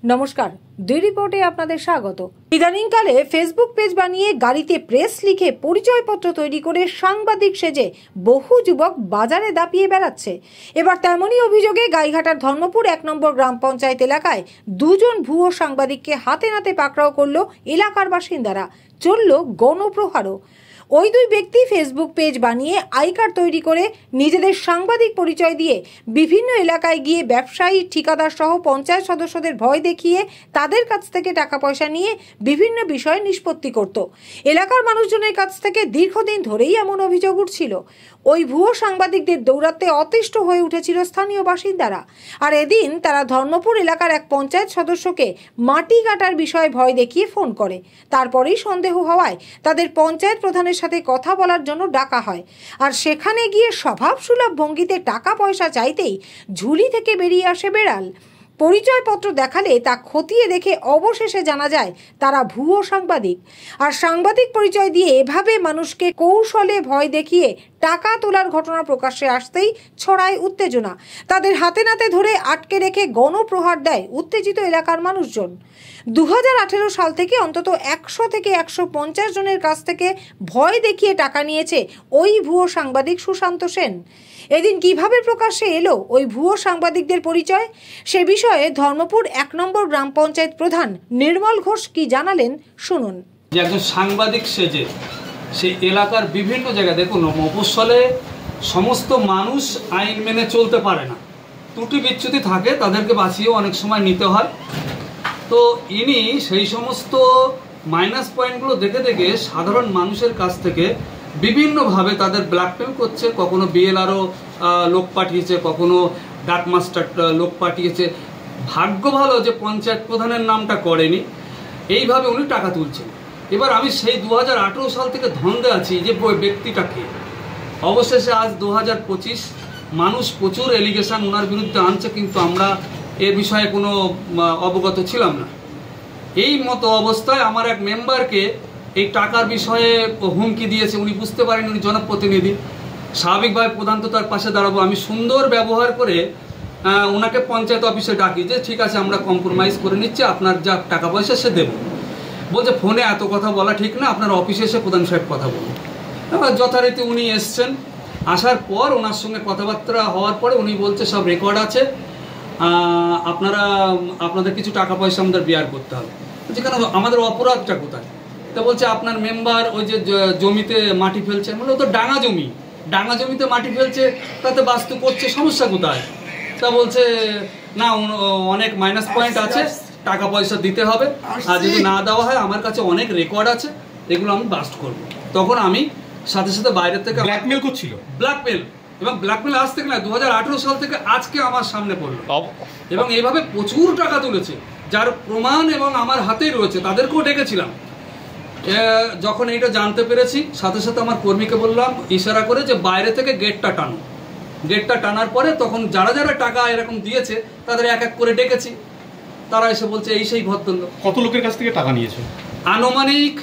নমস্কার, দুই রিপোর্টে আপনাদের স্বাগত। ইদানিংকালে ফেসবুক পেজ বানিয়ে গাড়িতে প্রেস লিখে পরিচয়পত্র তৈরি করে সাংবাদিক সেজে বহু যুবক বাজারে দাপিয়ে বেড়াচ্ছে। এবার তেমনই অভিযোগে গাইঘাটার ধর্মপুর 1 নম্বর গ্রাম পঞ্চায়েত এলাকায় দুজন ভুয়ো সাংবাদিককে হাতে নাতে পাকড়াও করল এলাকার বাসিন্দারা। চলল গণপ্রহারও। ওই দুই ব্যক্তি ফেসবুক পেজ বানিয়ে আই কার্ড তৈরি করে নিজেদের সাংবাদিক পরিচয় দিয়ে বিভিন্ন এলাকায় গিয়ে ব্যবসায়ী, ঠিকাদার সহ পঞ্চায়েত সদস্যদের ভয় দেখিয়ে তাদের কাছ থেকে টাকা পয়সা নিয়ে বিভিন্ন বিষয় নিষ্পত্তি করত। এলাকার মানুষজনের কাছ থেকে দীর্ঘদিন ধরেই এমন অভিযোগ উঠছিল। ওই ভুয়ো সাংবাদিকদের দৌড়াতে অতিষ্ঠ হয়ে উঠেছিল স্থানীয় বাসিন্দারা। আর এদিন তারা ধর্মপুর এলাকার এক পঞ্চায়েত সদস্যকে মাটি কাটার বিষয়ে ভয় দেখিয়ে ফোন করে। তারপরেই সন্দেহ হওয়ায় তাদের পঞ্চায়েত প্রধানের সাথে কথা বলার জন্য ডাকা হয়। আর সেখানে গিয়ে স্বভাবসুলভ ভঙ্গিতে টাকা পয়সা চাইতেই ঝুলি থেকে বেরিয়ে আসে বেড়াল। পরিচয়পত্র দেখালে তা খতিয়ে দেখে অবশেষে জানা যায় তারা ভুয়ো সাংবাদিক। আর সাংবাদিক পরিচয় দিয়ে এভাবে মানুষকে কৌশলে ভয় দেখিয়ে টাকা তোলার ঘটনা প্রকাশ্যে আসতেই ছড়ায় উত্তেজনা। তাদের হাতে নাতে ধরে আটকে রেখে গণপ্রহার দেয় উত্তেজিত এলাকার মানুষজন। 2018 সাল থেকে অন্তত 100 থেকে 150 জনের কাছ থেকে ভয় দেখিয়ে টাকা নিয়েছে ওই ভুয়ো সাংবাদিক সুশান্ত সেন। এদিন কিভাবে প্রকাশ্যে এলো ওই ভুয়ো সাংবাদিকদের পরিচয়, সে বিষয়ে ধর্মপুর 1 নম্বর গ্রাম পঞ্চায়েত প্রধান নির্মল ঘোষ কি জানালেন শুনুন। যে একজন সাংবাদিক সেজে সেই এলাকার বিভিন্ন জায়গায়, দেখুন মফস্বলে সমস্ত মানুষ আইন মেনে চলতে পারে না, ত্রুটি বিচ্যুতি থাকে, তাদেরকে বাঁচিয়েও অনেক সময় নিতে হয়। তো ইনি সেই সমস্ত মাইনাস পয়েন্টগুলো দেখে দেখে সাধারণ মানুষের কাছ থেকে বিভিন্নভাবে তাদের ব্ল্যাকমেল করছে। কখনো বিএলআরও লোক পাঠিয়েছে, কখনো ডাকমাস্টার লোক পাঠিয়েছে। ভাগ্য ভালো যে পঞ্চায়েত প্রধানের নামটা করেনি, এইভাবে উনি টাকা তুলছেন। এবার আমি সেই 2018 সাল থেকে ধন্দে আছি যে ব্যক্তিটাকে। অবশেষে আজ 2025 মানুষ প্রচুর এলিগেশন ওনার বিরুদ্ধে আনছে, কিন্তু আমরা এ বিষয়ে কোনো অবগত ছিলাম না। এই মতো অবস্থায় আমার এক মেম্বারকে এই টাকার বিষয়ে হুমকি দিয়েছে। উনি বুঝতে পারেন উনি জনপ্রতিনিধি, স্বাভাবিকভাবে প্রধান তো তার পাশে দাঁড়াবো। আমি সুন্দর ব্যবহার করে ওনাকে পঞ্চায়েত অফিসে ডাকি যে ঠিক আছে, আমরা কম্প্রোমাইজ করে নিচ্ছি, আপনার যা টাকা পয়সা সে দেবো। বলছে ফোনে এত কথা বলা ঠিক না, আপনার অফিসে এসে প্রধান সাহেব কথা বলুন। এবার যথারীতি উনি এসছেন। আসার পর ওনার সঙ্গে কথাবার্তা হওয়ার পরে উনি বলছে সব রেকর্ড আছে, আপনাদের কিছু টাকা পয়সা আমাদের বিয়ার করতে হবে। যেখানে আমাদের অপরাধটা কোথায়? তা বলছে আপনার মেম্বার ওই যে জমিতে মাটি ফেলছে। মানে তো ডাঙা জমিতে মাটি ফেলছে, তাতে বাস্তু করছে, সমস্যা কোথায়? তা বলছে না, অনেক মাইনাস পয়েন্ট আছে, টাকা পয়সা দিতে হবে, আর যদি না দেওয়া হয় আমার কাছে অনেক রেকর্ড আছে, এগুলো আমি বাস্ট করব। তখন আমি সাথে সাথে বাইরে থেকে ব্ল্যাকমেল করছিল। এবং ব্ল্যাকমেল আজ থেকে না, 2018 সাল থেকে আজকে আমার সামনে পড়লো। এবং এইভাবে প্রচুর টাকা তুলেছে, যার প্রমাণ এবং আমার হাতেই রয়েছে। তাদেরকেও ডেকেছিলাম। যখন এইটা জানতে পেরেছি, সাথে সাথে আমার কর্মীকে বললাম ইশারা করে যে বাইরে থেকে গেটটা টানো। গেটটা টানার পরে তখন যারা যারা টাকা এরকম দিয়েছে তাদের এক এক করে ডেকেছি। তারা এসে বলছে এই সেই ভদ্রলোক। কত লোকের কাছ থেকে টাকা নিয়েছে? আনুমানিক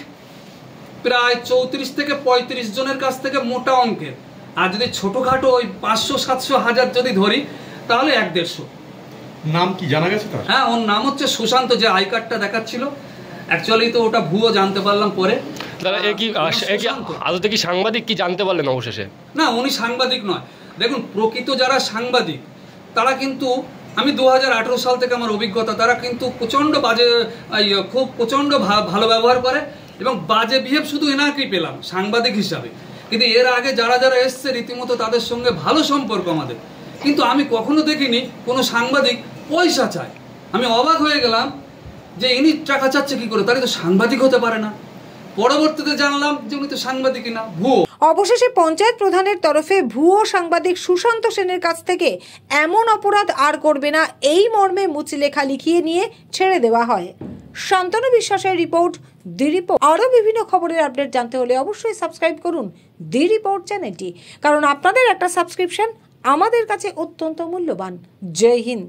প্রায় 34 থেকে 35 জনের কাছ থেকে মোটা অঙ্কের। আর যদি ছোটখাটো ওই 500, 700, 1000 যদি ধরি তাহলে 1-150। নাম কি জানা গেছে তার? হ্যাঁ, ওর নাম হচ্ছে সুশান্ত। যে আই কার্ডটা দেখাচ্ছিল অ্যাকচুয়ালি তো ওটা ভুয়ো, জানতে পারলাম পরে। দাদা আদতে কি সাংবাদিক কি জানতে পারলেন অবশেষে? না, উনি সাংবাদিক নয়। দেখুন, প্রকৃত যারা সাংবাদিক তারা কিন্তু, আমি 2018 সাল থেকে আমার অভিজ্ঞতা, তারা কিন্তু প্রচণ্ড বাজে, খুব প্রচণ্ড ভালো ব্যবহার করে এবং বাজে বিহেভ শুধু এনাকেই পেলাম সাংবাদিক হিসাবে। কিন্তু এর আগে যারা যারা এসছে রীতিমতো তাদের সঙ্গে ভালো সম্পর্ক আমাদের। কিন্তু আমি কখনো দেখিনি কোনো সাংবাদিক পয়সা চায়। আমি অবাক হয়ে গেলাম যে ইনি টাকা চাচ্ছে কি করে, তাহলে তো সাংবাদিক হতে পারে না। পরবর্তীতে জানলাম যে উনি তো সাংবাদিকই না, ভুয়ো। অবশেষে পঞ্চায়েত প্রধানের তরফে ভুয়ো সাংবাদিক সুশান্ত সেনের কাছ থেকে এমন অপরাধ আর করবে না এই মর্মে মুচলেখা লিখিয়ে নিয়ে ছেড়ে দেওয়া হয়। শান্তনু বিশ্বাসের রিপোর্ট, দি রিপোর্ট। আরও বিভিন্ন খবরের আপডেট জানতে হলে অবশ্যই সাবস্ক্রাইব করুন দি রিপোর্ট চ্যানেলটি, কারণ আপনাদের একটা সাবস্ক্রিপশন আমাদের কাছে অত্যন্ত মূল্যবান। জয় হিন্দ।